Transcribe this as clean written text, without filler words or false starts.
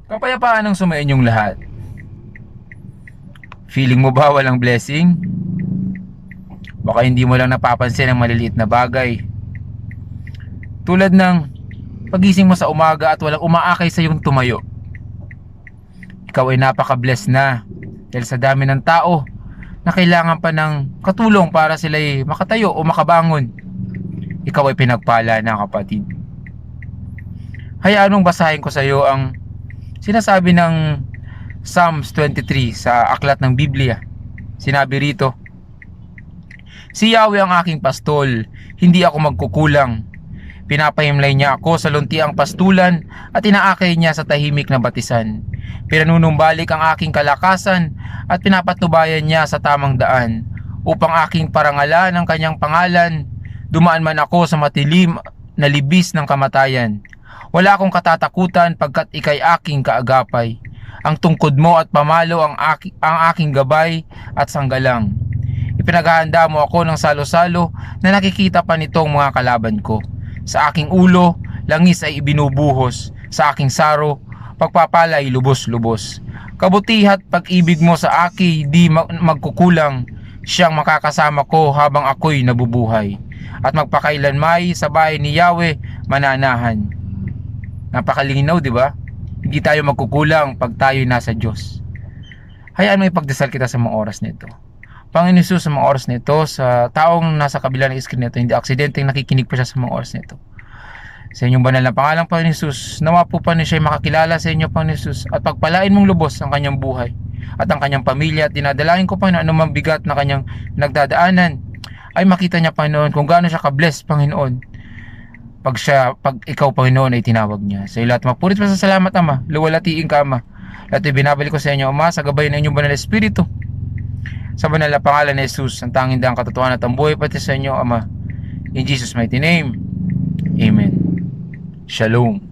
Kapayapaan ang sumain yung lahat. Feeling mo ba walang blessing? Baka hindi mo lang napapansin ang maliliit na bagay. Tulad ng pagising mo sa umaga at walang umaakay sa iyong tumayo. Ikaw ay napaka-blessed na dahil sa dami ng tao na kailangan pa ng katulong para sila'y makatayo o makabangon. Ikaw ay pinagpala na, kapatid. Hayaan mong basahin ko sa iyo ang sinasabi ng Psalms 23 sa aklat ng Biblia. Sinabi rito, "Si Yahweh ang aking pastol, hindi ako magkukulang. Pinapahimlay niya ako sa luntiang pastulan at inaakay niya sa tahimik na batisan. Pinanunumbalik ang aking kalakasan at pinapatnubayan niya sa tamang daan upang aking parangalan ang kanyang pangalan. Dumaan man ako sa matilim na libis ng kamatayan. Wala akong katatakutan pagkat ikay aking kaagapay. Ang tungkod mo at pamalo ang aking gabay at sanggalang. Ipinaghahanda mo ako ng salo-salo na nakikita pa nitong mga kalaban ko. Sa aking ulo, langis ay ibinubuhos. Sa aking saro, pagpapalay lubos-lubos. Kabutihat pag-ibig mo sa akin di magkukulang. Siyang makakasama ko habang ako'y nabubuhay. At magpakailanmay sa bahay ni Yahweh mananahan." Napakalinaw, di ba? Hindi tayo magkukulang pag tayo'y nasa Diyos. Hayaan mo ipagdasal kita sa mga oras nito. Panginoon Hesus, sa mga oras nito, sa taong nasa kabila ng screen nito, hindi aksidenteng nakikinig pa siya sa mga oras nito. Sa inyong banal na pangalan, Panginoon Hesus, nawa po pa niya siya makakilala sa inyo, Panginoon Hesus, at pagpalain mong lubos ang kanyang buhay at ang kanyang pamilya, at dinadalain ko, Panginoon, anumang bigat na kanyang nagdadaanan, ay makita niya, Panginoon, kung gaano siya ka-bless, Panginoon, pag ikaw, Panginoon, ay tinawag niya. Sa iyo lahat mapurit pa sa salamat, Ama. Luwalhatiin ka, Ama. At ibinabalik ko sa inyo, Ama, sa gabay ng inyong banal na Espiritu. Sa banal na pangalan ni Jesus, ang tanging daang katotohanan at ang buhay pati sa inyo, Ama. In Jesus' mighty name, Amen. Shalom.